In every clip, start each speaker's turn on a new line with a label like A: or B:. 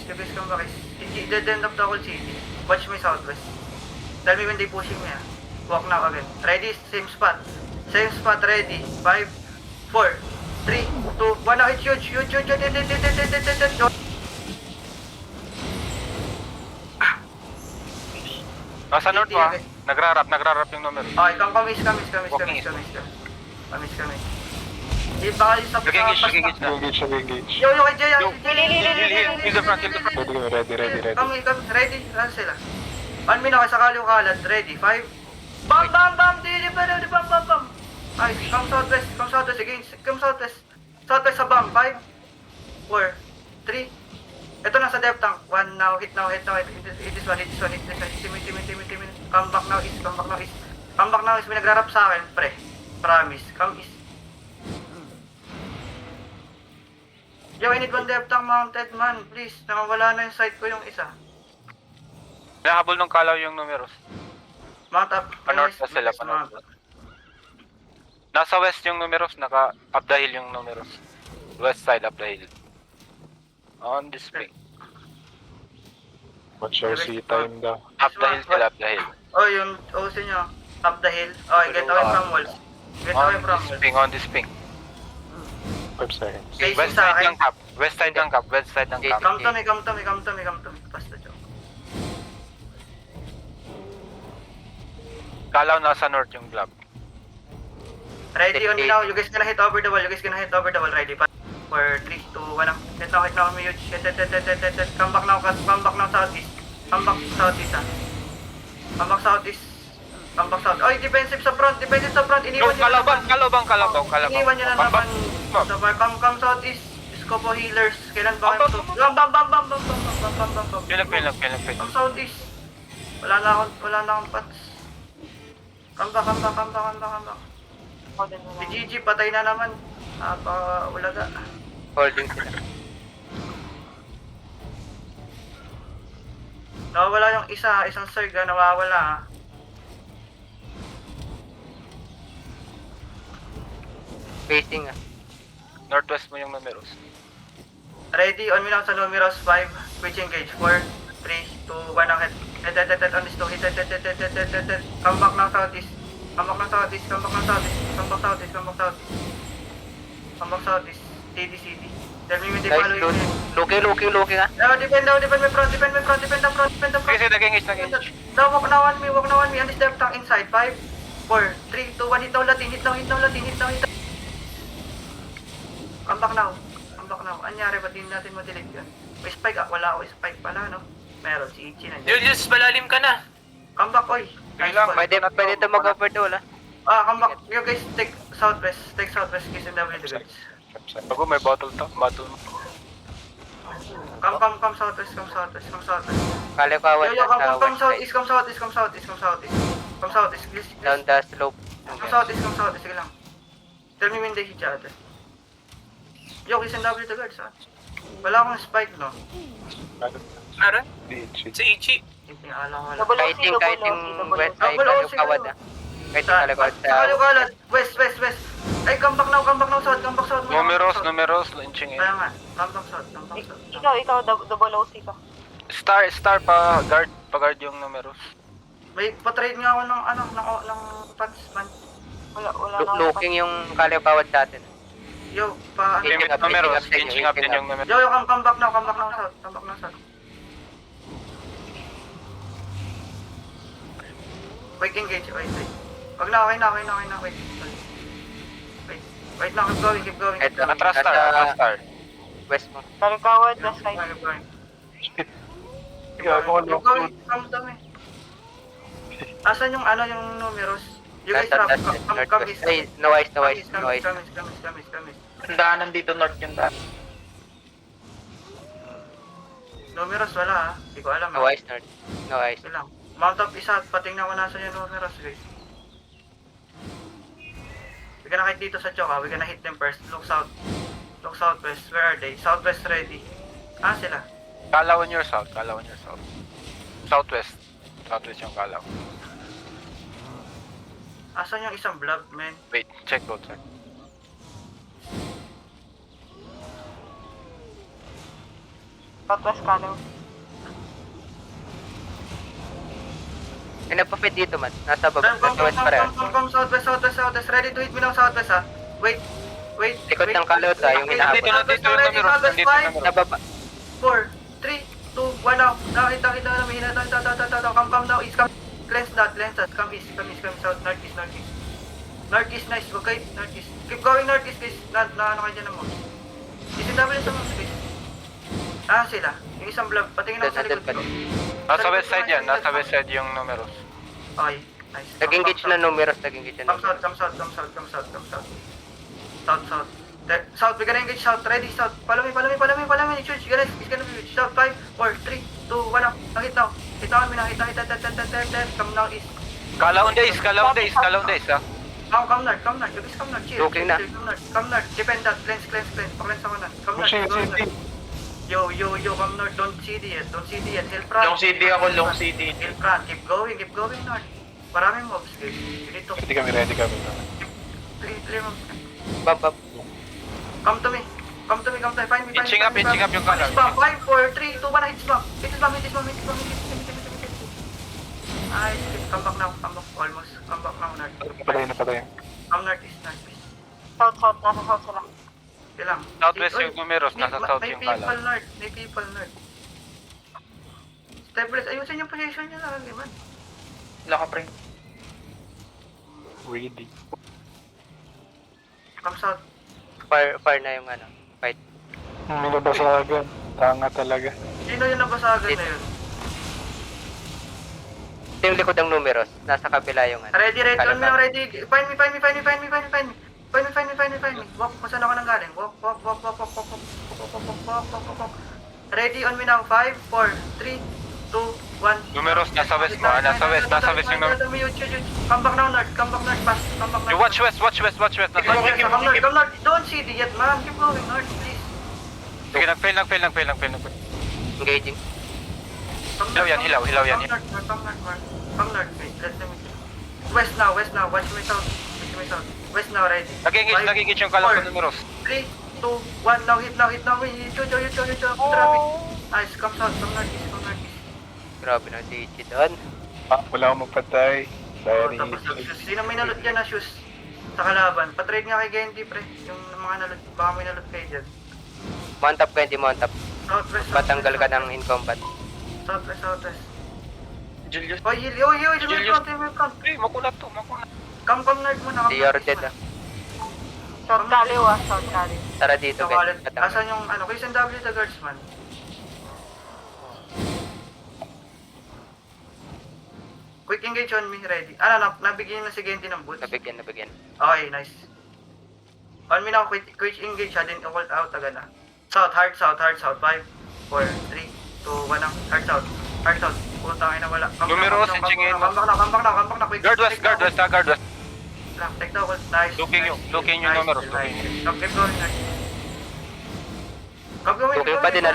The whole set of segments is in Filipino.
A: You guys come back east. Dead end of the whole city. Watch me southwest. Tell me when they pushing me ah. Walk now again. Ready? Same spot. Same spot, ready. 5, 4, 3, 2, 1. Now it's huge.
B: Nasa north mo, nagrarap yung numero.
A: Okay, kamis. Baka yung sa
B: Engage na.
A: Yo, kay Jay.
B: Heal the front.
C: Ready.
A: Kami, ready. Run sila. 1 minute, sakali yung kalat. Ready, 5. Bam! Di bam! Ay, come southwest again. Come southwest. Southwest sa bam. 5, 4, 3. Ito na sa depth tank. 1 now, hit now. Hit this one. Timmy. Come back now, east. May nagrarap sa akin, pre. Promise. Come east. Yo, I need one depth tank mounted, man. Please, nakawala na yung sight ko yung isa.
B: Nahabol ng kalaw yung numeros.
A: Mount up.
B: Panorth na sila, panorth. Nasa west yung numeros, naka-up the hill yung numeros. West side up the hill. On this way.
C: Watch your sea time daw.
B: Up the hill sila, up the hill.
A: Oh, yung OC nyo. Up the hill. Okay, get away from walls.
B: On this ping.
C: 5 seconds.
A: Facing
B: West
A: sa
B: side
A: akin.
B: ng cap. West side ng cap.
A: Come to me. Pass the joke.
B: Kalaw nasa north yung club.
A: Ready on me now. You guys gonna hit over the wall. Ready. 5, 4, 3, 2, 1. Hit now. Huge. Hit. Come back now southeast. Come back southeast. Oy, defensive sa front. Iniwan nyo na naman.
B: Kalabang.
A: Iniwan nyo na naman. So far, come southeast. Scopo healers. Kailan ba kayo to? Bam.
B: Pinag.
A: Come southeast. Wala na akong pats. Come back. Si Gigi, patay na naman. Ulaga.
D: Holding sila.
A: Nawawala yung isang Zerg nawawala.
D: Facing
B: Northwest mo yung numeros.
A: Ready, on me now sa numeros 5, switch engage, 4, 3, 2, 1, ang hit, on this 2, hit, come back now southeast, CD, tell me when they follow you.
D: Looking ah.
A: Defend my front, defend the front.
B: Kasi nag-engage.
A: Now, walk now on me, on this depth tank inside, 5, 4, 3, 2, 1, hit now Latin. Come back now. Anyari, ba't din natin madilig yun? May spike wala ako spike pala, no? Meron, si Ichi nandiyan.
E: Julius, malalim ka na.
A: Come back, oy.
B: Sige lang,
A: one.
D: Pwede ito mag-over doon ah.
A: Come back. You guys, take southwest, guys, and W the guys.
B: Bago may bottle to.
A: Come southwest.
D: Kalikawan
A: Yo,
D: na
A: come
D: sa west
A: southeast,
D: side.
A: come southeast, please.
D: Down the slope.
A: Come southeast, sige lang. Tell me when they hit each other. Yo, guys, and W the guards, ha? Wala akong spike, no?
E: Meron?
C: DH.
E: Si Ichi.
A: Hindi, alam ko wala.
D: Kahit yung west ay kalikawan ah. Kahit yung kalikawan sa
A: Kalukalat, west. Ay, come back now, south.
B: Numeros, launching in.
A: Kaya nga, come back south.
F: Ikaw, double OC ka.
B: Star pa guard yung numeros.
A: May patrade nga ako ng pants, man.
F: Wala na.
D: looking yung kalikawan sa atin.
A: Yo, pa ano.
D: Inching
B: Limit
D: up,
B: numeros,
D: inching
B: inching
D: up,
B: up din yung numeros.
A: Yo, come back now, south. Wait, engage, wait. Wag na, okay na, wait. Wait lang, keep going.
D: Eto,
B: Atras
D: nasa
B: star.
D: west mo.
F: Kalikawan, west side.
A: Keep going, come dami. Asan yung numeros? You guys
D: Nasa
A: come
D: northwest.
A: east.
D: Ay, no ice.
A: Come.
E: Daanan dito north yung daan.
A: Numeros wala ha. Hindi ko alam.
D: No ice north. No ice.
A: Ito lang. Mount up isa at patingnan ko nasa yung numeros guys. We're gonna hit dito sa choke ha. We're gonna hit them first. Look south. Look southwest. Where are they? Southwest ready. Sila.
B: Kalaw on your south. Southwest yung kalaw.
A: Asan yung isang blob, man?
B: Wait, check both side.
F: Southwest Kalaw.
D: May nagpa-feed dito man. Nasa baba.
A: Come,
D: Nasa west pa rin.
A: come, southwest. Ready to hit me now, southwest ha. Wait.
D: Likod ng kalot yung hinahabol.
B: Dito na, dito yung numeros. Nandito yung numeros.
D: Sa baba.
A: 4, 3, 2, 1 now. Nakita, mahina. Come now, east, come. Cleanse that, come east, south, northeast. Northeast, nice, okay, northeast. Keep going northeast, guys. Ano kayo dyan ng mouse. ECW sa mouse, guys. Sila. Yung isang blob, patingin ako sa likod ko.
B: Nasa west side yan. Nasa west side yung numeros.
A: Okay, nice.
D: Nag-engage na numeros. Nag-engage na
A: Come
D: numeros.
A: south. South, we're gonna engage south. Ready, south. Follow me. Church, guys. It's gonna be south. 5, 4, 3, 2, 1 now. Hit now. Hit. Come now, east.
B: Kalaon days ha.
A: Come north. You guys come north. Chill.
D: Okay na.
A: Come north. Depend that. Cleanse. Pakleanse ako na. Come north.
C: Pushing
A: Go
C: city.
A: north. Yo, come north. Don't CD yet. Hill front.
E: Long city ako, long city.
A: Hill front. Keep going north. Maraming mobs, guys. You need to
C: Ready kami.
A: play mobs.
D: Bump.
A: Come to me. Find me.
B: Inching up yung kanan.
A: Hits bomb. 5, 4, 3, 2, 1. Hits bomb. Nice. Come back now. Almost. Come back now, north.
C: Napatay.
A: Come northeast.
F: South. Nasa south sila.
A: Kailang.
B: Southwest yung numeros. Nasa south yung kalaon.
A: May people north. Stabilize. Ayusin yung position niya lagi, man.
E: Wala ka, pre.
C: Ready.
A: Come south.
D: Far na yung fight.
C: May nabasagan. Tanga talaga.
A: Sino yung nabasagan na yun?
D: Ito yung likod ng numeros. Nasa kabila yung
A: Ready.
D: Kalot
A: On me now, ready. Find me. Walk. Kung saan ako nang galing. Walk. Ready on me now. 5, 4, 3, 2, 1.
B: Numeros, nasa west mo. Nasa west yung numeros.
A: Come back now, north. Pass. Come back
B: You
A: north.
B: watch west. Nasa
A: Come north. Don't CD yet, man. Keep going north, please.
B: Sige, nag-fail.
D: engaging.
A: Come
B: Hilaw yan.
A: Come north, wait. Let them... West now. Watch me south. West now, ready.
B: Nag-engage yung kalaon ng numeros.
A: 3, 2, 1, now hit now. Yo. Traffic. Nice, come northeast.
D: Grabe na si Ichi doon.
C: Wala akong magpatay. Sorry.
A: Tapos shoes. Sino may nalot dyan na shoes? Sa kalaban. Patrade nga kay Gendy, pre. Yung mga nalot, baka may nalot kayo dyan.
D: Mount up ka, hindi mount up.
A: Southwest.
D: Patanggal ka ng in combat.
A: Southwest.
E: Julius.
A: Oh, may front.
B: Makulat to.
A: Come north muna.
D: They are dead ah.
F: South Kalaw South Kalaw.
D: Tara dito guys.
A: Asan yung kay SNW the guardsman? Quick engage on me, ready. Nabigyan na si Gendy ng boots.
D: Nabigyan.
A: Okay, nice. On me now, quick engage ha, din ult out agad na. Hard south. 5, 4, 3, 2, 1 now. Hard south. Putang ina wala.
B: Numeros, inchingin.
A: Come back now. Quick.
B: Guard west.
A: Lang, take the ult. Nice.
B: Looking yung numeros.
A: Keep going, nice.
D: Looking pa din.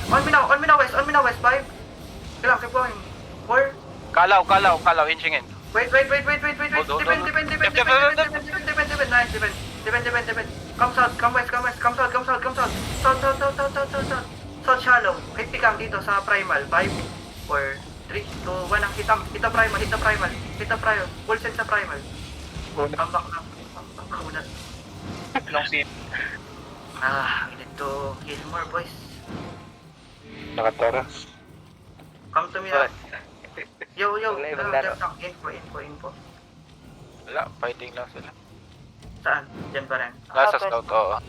A: On me now, west. 5. Kailang, keep going. 4.
B: Kalaw, inchingin.
A: Wait. Depend. Nice, depend. Come west. South shallow. 50 kang dito sa primal. 5, 4, 3, 2, 1. Hita primal. Full set sa primal. Come back na. Unat.
E: Long city.
A: We need to kill more boys.
C: Nakataras.
A: Come to me now. Yo.
D: Wala ibang laro.
A: Info.
B: Wala, fighting lang sila.
A: Saan? Diyan pa rin.
B: Nasa south, oo.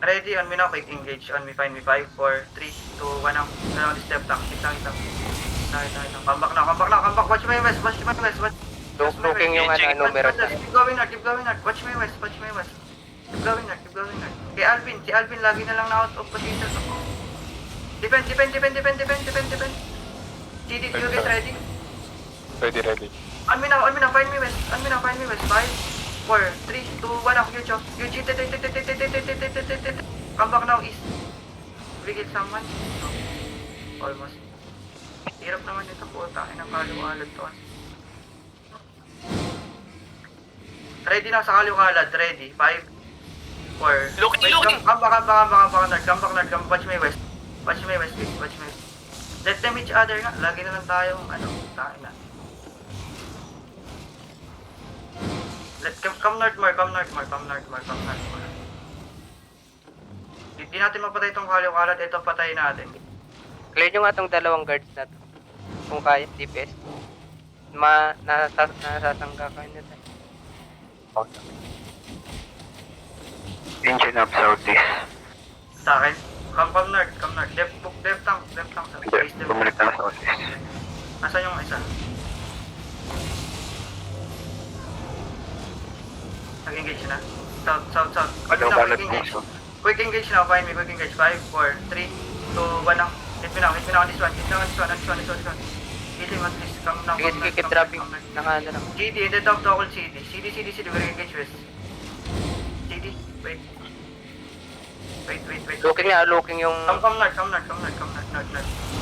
A: Ready, on me now, quick engage. On me, find me. 5, 4, 3, 2, 1 now. Now, step lang. Kitang. Come back. Watch my west.
D: Looking yung numeros.
A: Keep going north. Watch my west. Keep going north. Kay Alvin. Si Alvin lagi na lang na out of position. Depend. CD, you guys ready?
C: Ready.
A: On me now, find me west. 5, 4, 3, 2, 1 now. You cheat. Come back now, east. We kill someone? No. Almost. Hirap naman ito po. Takin ng kaliw-alad to. Ready na sa kaliw-alad. Ready. 5, 4.
E: Looking,
A: Wait,
E: looking.
A: Come back, nerd. Come back, nerd. Watch my west. Watch my west, please. Watch my west. Let them each other nga. Lagi na lang tayong, tayo na. Come north more. Hindi natin mapatay itong kaliw-kalat. Ito patay natin.
D: Clear nyo nga tong dalawang guards na to. Kung kaya, DPS. Nasasangga ka nyo tayo.
C: Engine up southeast.
A: Sa akin. Come north. Left tank. Base left.
C: Bumalik na southeast.
A: Asan yung isa? Nag-engage na. South. Quick engage now. Find me. Quick engage. 5, 4, 3, 2, 1 now. Hit me now on this one. Hit him at least. Come now.
D: Sige, keep dropping. Naka, lang.
A: CD, in the top toggle CD. CD. We're engage west. CD. Wait.
D: Looking yung...
A: Come north.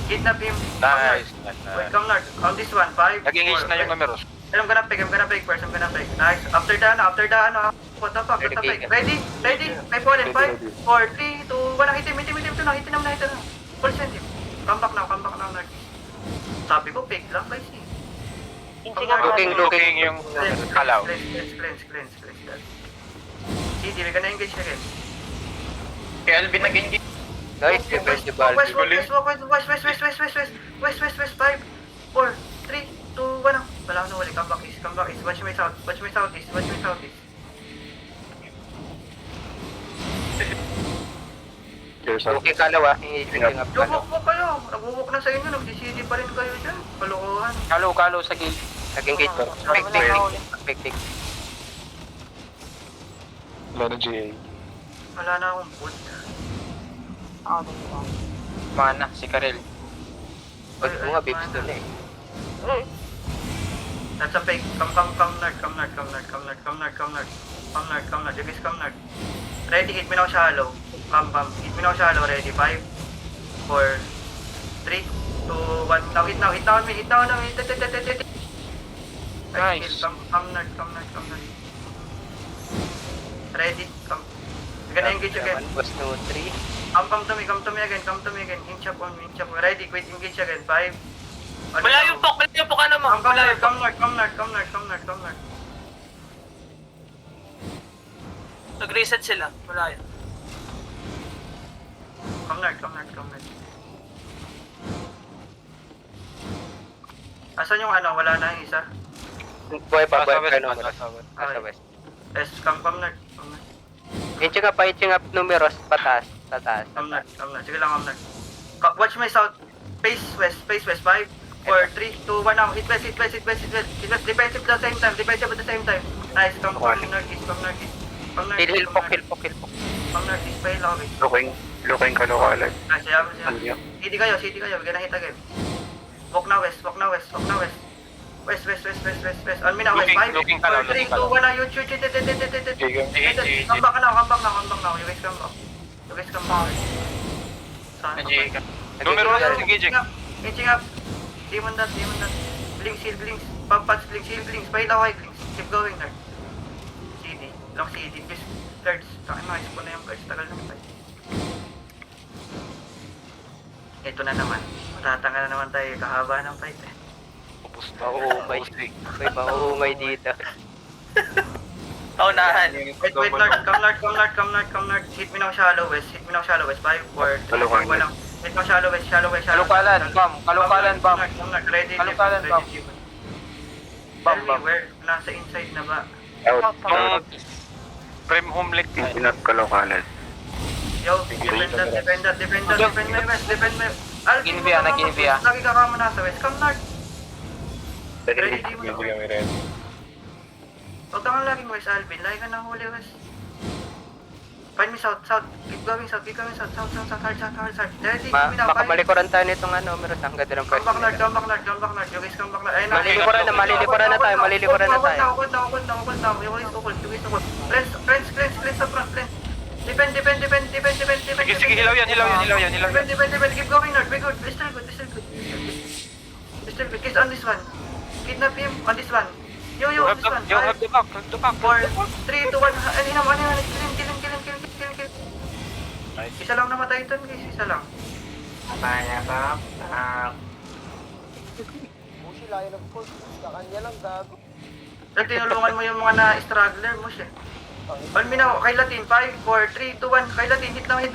A: Kidnap him.
B: Nice.
A: Wait, come north. On this one. 5,
B: Nag-engage
A: 4,
B: na yung numeros.
A: I'm gonna pick first. Nice. After the what the fuck? Ready? May fallen. 5, 4, 3, 2, 1. Hit him na. Full send him. Come back now, nerd. Sabi ko, pick lang guys eh.
B: Looking yung kalaw.
A: Cleanse. CD, we're gonna engage again.
E: Kay Alvin nag-engage.
D: Nice, defense the ball.
A: West. 5, 4, 3, 2, 1 now. Wala ko na wali. Come back east. Watch my southeast.
D: Looking kalawa. Engaging up kalawa.
A: Lumok mo kayo. Nagwuwok na sa inyo. Nag-DCD pa rin kayo dyan. Kalokohan.
B: Kalo sa gilid.
D: Nag-engage. Pektik.
C: Wala na GA.
A: Wala na akong boot.
B: Mana, si Karel.
D: Pag mo nga, babes doon eh.
A: That's a fake. Come nerd. You guys come nerd. Ready, hit me now shallow. Come. Hit me now shallow, ready. 5, 4, 3, 2, 1. Now hit on me. Hit.
B: Nice.
A: Come nerd. Ready, come. We're gonna engage again.
D: Was no 3.
A: Come to me again. Inch up on me. Ready, quit engage again. 5.
E: Malayo po ka naman.
A: Come nerd.
E: Nag-reset sila. Malayo.
A: Come nerd. Asan yung wala na yung isa?
D: Buhay pa
B: Nasa west.
D: no?
B: Nasa west.
D: Nasa west.
A: Yes, come nerd.
D: Inching up numeros, pataas.
A: Come nerd. Sige lang, come nerd. Watch my south. Face west. 5, 4, 3, 2, 1 now. Hit west. Defensive at the same time. Nice, come nerd. Come nerd.
D: Hill pok.
A: Come nerd, dispay lang kami.
C: Looking kalokalat.
A: Nice, siya. CD kayo. We're gonna hit again. Walk now west. West. On me now, west. 5, 4, 3, 2, 1 now. You shoot. Come back now. You guys come back. Saan?
B: Numeros engaging.
A: Inching up. Demon dot. Blinks. Pampats, blinks. Pahit ako, blinks. Keep going, nerd. CD. Long CD. Please. Guards. Takin mo, expo na yung guards. Tagal ng fight. Ito na naman. Matatanga na naman tayo. Kahaba ng fight eh.
D: May mahuhumay dito.
E: Paunahan.
A: Wait, nerd. Come nerd. Hit me now shallow west. 5, 4, 3, 2, 1 now. Hit me now shallow west.
B: Kalukalan, bam.
A: Come nerd. Ready.
B: Kalukalan, bam.
A: Tell me where. Nasa inside na ba?
B: Yung frame home link na.
C: Engine up kalokalat.
A: Yo, defend my west. Alvin,
B: Ginvia.
A: lagi ka kama nasa west. Come north. Ready, di mo
C: Hindi
A: na.
C: kami ready.
A: Huwag ka nga laging west, Alvin. Lagi ka na huli west. Find me south. Keep going south. Hard. Ready, give me now.
D: Makamalikuran tayo nitong numeros. Ang ganda ng
A: Come back
D: pwesto.
A: north. You guys come back north. Ayun na.
D: Malilikuran na tayo.
A: Ukol na. You guys ukol. Friends sa front. Defend.
B: Sige, hilaw yan.
A: Defend. Keep going north. We're good. We're still good. Kiss on this one. Kidnap him on this one. Yo,
B: You
A: this one.
B: have the back.
A: 4, 3, 2, 1. Ano naman. Kill him.
B: Nice.
A: Isa lang namatay doon guys, isa lang.
E: Kaya ka.
G: Bushi, layo ng push. Sa kanya lang, gago.
A: Dahil tinulungan mo yung mga na-struggler mo siya. 1 minute, kay Latin, 5, 4, 3, 2, 1, kay Latin, hit lang, hit.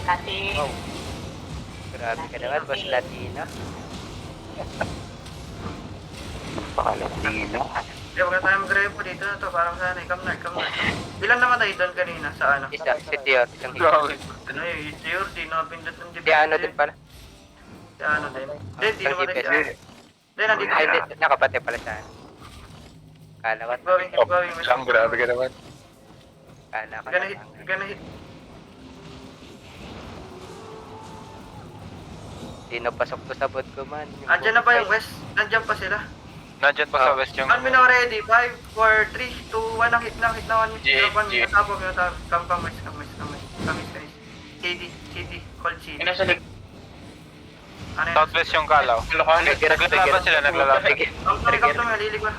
F: Latin.
D: Oh. Grabe ka naman, boss Latino.
C: Napaka-Latino.
A: Hindi, huwag na tayo mag-repo dito na to, parang sana, come nerd. Ilan namatay doon kanina, sa ano?
D: Isa, si Tior, isang hit.
B: Grabe.
A: Ano yun, yung Tior, di napindot ng
D: Si ano din pala.
A: Si ano din. Hindi, di
D: Ang
A: namatay si
D: GPS.
A: ano. Hindi, nandito
D: Ay,
A: siya.
D: di, nakapatay pala sa ano. Kala ko,
A: Keep going.
C: Siyang grabe ka naman.
D: kala ko.
A: Gonna hit.
D: Sino pasok to sa bot ko man.
A: Andyan na ba yung west? Nandyan pa sila.
B: Nandyan pa sa west yung...
A: 1 minute ready, 5, 4, 3, 2, 1, hit na 1 minute. Tapos yung tapos, come west. CD, call CD.
E: Nasa lig.
A: Ano yun?
B: Southwest yung kalaw. Naglalaban sila, naglalaban.
A: Come to me, lilig ba?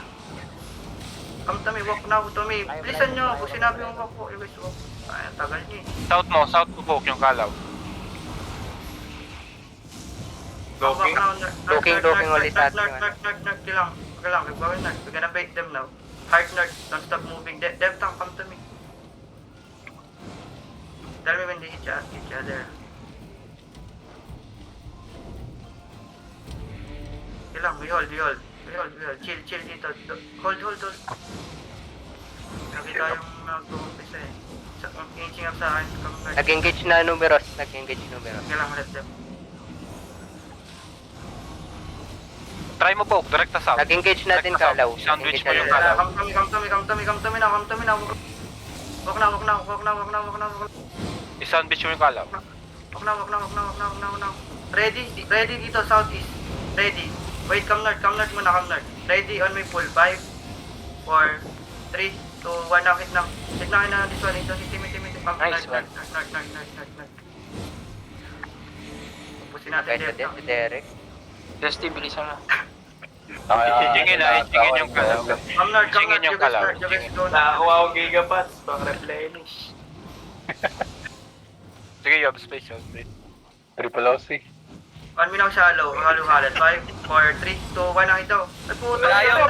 A: Come to me, walk now to me. Bilisan nyo, kung sinabi yung walk po, guys, walk. Ay, ang tagal nyo eh.
B: South mo poke yung kalaw.
D: Looking ulit natin yung ano.
A: Nerd lang. Okay lang, we're nerd. We're gonna bait them now. Hard nerd, don't stop moving. Dev tank, come to me. Tell me when they hit each other. Okay lang, we hold. Chill dito. Hold. Lagi tayong nag-umpisa eh. Engaging up sa akin.
D: Nag-engage na numeros.
A: Okay lang, let them.
B: Try mo poke, direct sa south.
D: Nag-engage natin kalaw.
B: Sandwich mo yung
D: Nag-engage
B: kalaw.
A: Come to me now. Walk na.
B: I-sandwich mo yung kalaw.
A: Walk na. Ready dito, southeast. Ready. Wait, come north muna. Ready on my pull. 5, 4, 3, 2, 1, now hit na. Hit na this one. Ito si Timmy.
D: Nice one.
A: North. Pupusin natin
D: Kahit na din, si Derek.
E: Dusty, bilisan na.
B: Hingin yung kalaw.
A: Come north.
B: Singin yung kalaw.
A: You guys go na.
E: Nakakuha akong gigabots, pang replenish.
B: Sige, you have space.
C: Triple OC.
A: 1 minute shallow. Halo-halat. 5, 4, 3, 2, 1, ang ito. Ay, puto.
E: Malayo.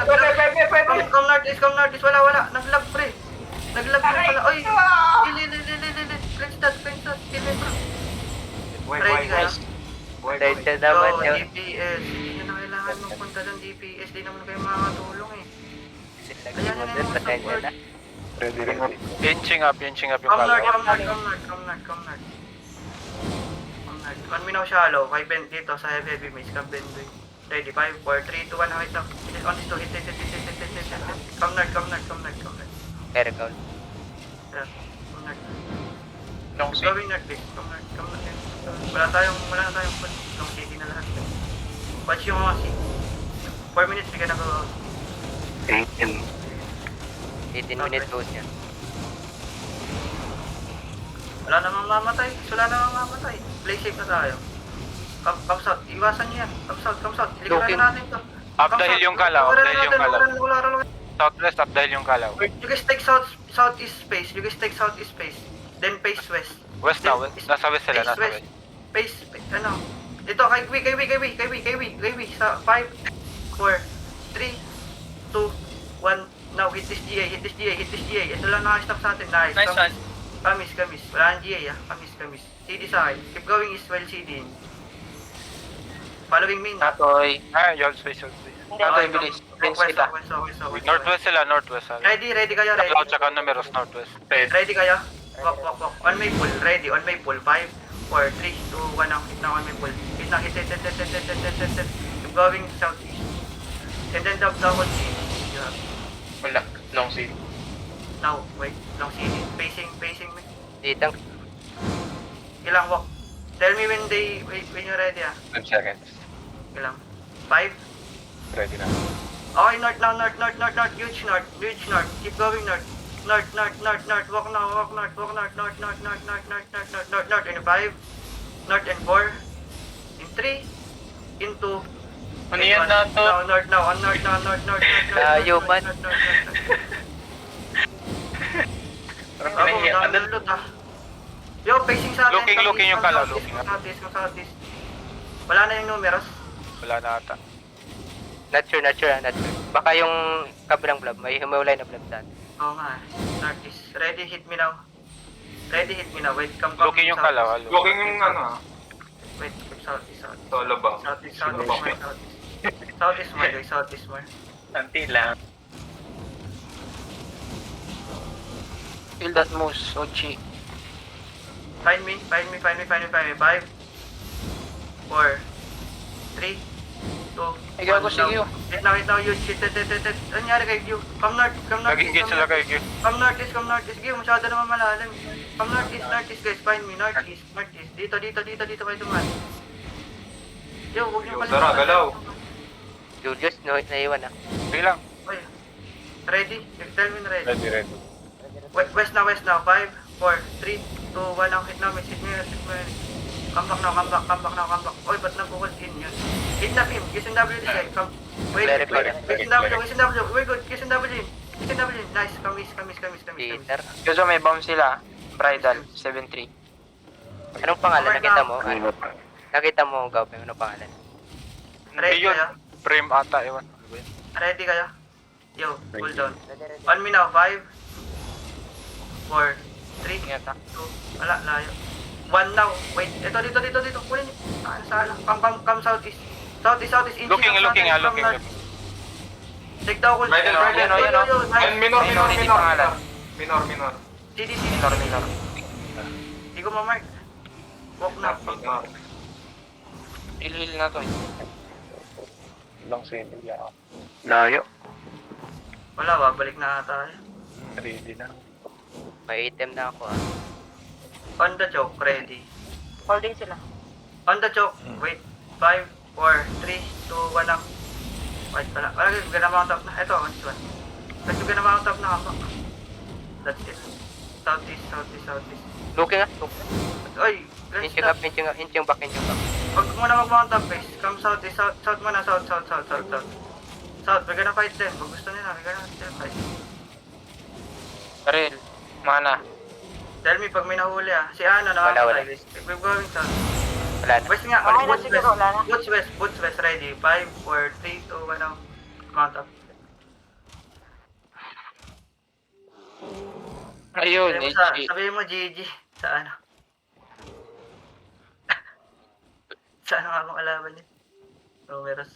A: Come north. Wala. Nag-lag, pre. Nag-lag yung pala. Oy! Cleanse that. Kill me, bro. Ready ka na?
D: Dahil siya naman
A: Yo,
D: yun.
A: DPS. Hindi na kailangan mong punta ng DPS. Di naman kayo makakatulong eh.
D: Nag-team mo dun, pasensya na.
C: Ready rin.
B: Inching up yung
A: Come north.
B: kalaw.
A: 1 minute shallow. Kay Ben dito sa heavy maze. Come Ben doy. Ready, 5, 4, 3, 2, 1, hit na. Hit on this two. Hit. Come north.
D: Pero ikaw.
A: Yeah, come north.
E: Long seat.
A: Going north, please. Come north. Wala na tayong put. Long city na lahat. Watch yung mga seat. 4 minutes, we gonna go.
C: 18.
D: 18 minutes goes yan.
A: Wala namang mamatay. Play safe na tayo. Come south. Iwasan niyo yan. Come south. Likuran na natin to.
B: Up the hill yung kalaw.
A: Wala.
B: Southwest, up the hill yung kalaw.
A: You guys take southeast space. Then face west.
B: West na, west. Nasa west sila, nasa west.
A: Face, ano. Dito, kay Wee. Sa 5, 4, 3, 2, 1. Now, hit this GA. Ito lang nakastop sa atin. Nice
E: Nice one.
A: Kamis. Wala nang GA ah. Kamis. CD sa akin. Keep going east while CD. Following me.
E: Tatoy.
B: You have space.
E: Tatoy, bilis. Bilis kita.
A: West.
B: Northwest sila.
A: Ready kayo, ready.
B: Kalaw tsaka numeros, northwest.
A: Ready kayo? Walk. On my pull. Ready, on my pull. 5, 4, 3, 2, 1 ang hit na on my pull. Hit. Keep going southeast. And then double C. Yeah.
E: Wala. Long seat.
A: Now, wait. Long CD. Facing me.
D: Ditang.
A: Ilang walk. Tell me when you're ready ah.
C: 10 seconds.
A: Ilang. 5.
C: Ready na.
A: Okay, north. Huge north. Keep going north. North. Walk north. North in 5. North in 4. In 3. In 2.
E: Ano yan na to?
A: North now. On north.
D: Layo man.
A: Ako, download ah. Yo, facing sa atin.
B: Looking yung kalaw, looking.
A: Come southeast. Wala na yung numeros.
B: Wala na ata.
D: Not sure. Baka yung kabilang blob, may humulay na blob saan.
A: Oo nga. Northeast. Ready, hit me now. Wait, come.
B: Looking yung kalaw.
E: Looking yung ano,
A: Wait, southeast.
E: solo ba?
A: Southeast more. Southeast more.
E: Nanti lang.
D: Feel that moose, Ochi.
A: Find me. 5, 4, 3, 2,
D: Ay, gago, sige, yo.
A: Wait now, you shit. Ano nangyari kay Gio? Come north.
B: Nagigit sila kay Gio.
A: Come northeast. Gio, masyado naman malalim. Come northeast guys, find me. Northeast. Dito kayo dumaan. Yo, huwag niyo
E: Tara, galaw.
D: Julius, no, naiwan na.
B: Sige lang.
A: Oy, ready? Tell me na ready.
C: Ready.
A: West now. 5, 4, 3, 2, 1 now. Hit me. Come back now. Oy, ba't nag-hold in yun? Kidnap him. Kiss and W this guy. Come. Wait. Kiss and W. We're good. Kiss and W in. Nice. Kamis.
D: Peter.
E: Gusto may bomb sila. Bridal, 7-3.
D: Anong pangalan?
A: Oh my
D: Nakita
A: God.
D: mo? Ano? Nakita mo, Gawpeng, anong pangalan?
A: Ready
B: Yun.
A: kayo?
B: Frame ata, ewan. Ano ba yun?
A: Ready kayo? Yo, hold on. 1 me now. 5, 4, 3, 2, wala, layo. 1 now. Wait, dito. Kunin. Sala. Come southeast. Inching
B: Looking.
A: Take the whole.
E: Bridal,
A: Yo.
E: Minor.
A: CDC.
E: Minor.
A: Hindi ko ma-mark. Walk na.
D: Hil na to.
C: Long city. Yeah.
D: Layo.
A: Wala, babalik na tayo.
C: Ready na.
D: May item na ako
A: On the choke, ready.
F: Holding sila.
A: On the choke, wait. 5, 4, 3, 2, 1 up. Wait pala. Wala, gonna mount up na. Ito, this one. Let's gonna mount up na kambak. That's it. Southeast.
D: Looking ah.
A: Oy, let's
D: Inching
A: stop.
D: up. Inching back.
A: Huwag muna mag-mount up, guys. Come southeast. South muna. South. We're gonna fight them. Kung gusto nila, we're gonna still fight.
E: Baril, mana.
A: Tell me pag may nahuli ah. Si Ana na.
D: Wala.
A: We're going south.
D: Wala na.
A: West nga.
F: Okay na
A: Boots
F: siguro, wala na.
A: west. Boots west. Ready. 5, 4, 3, 2, 1 now. Mount up.
E: Ayun,
A: Sabihin mo GG. Sa ano? Sa ano nga bang kalaban niya? Numeros.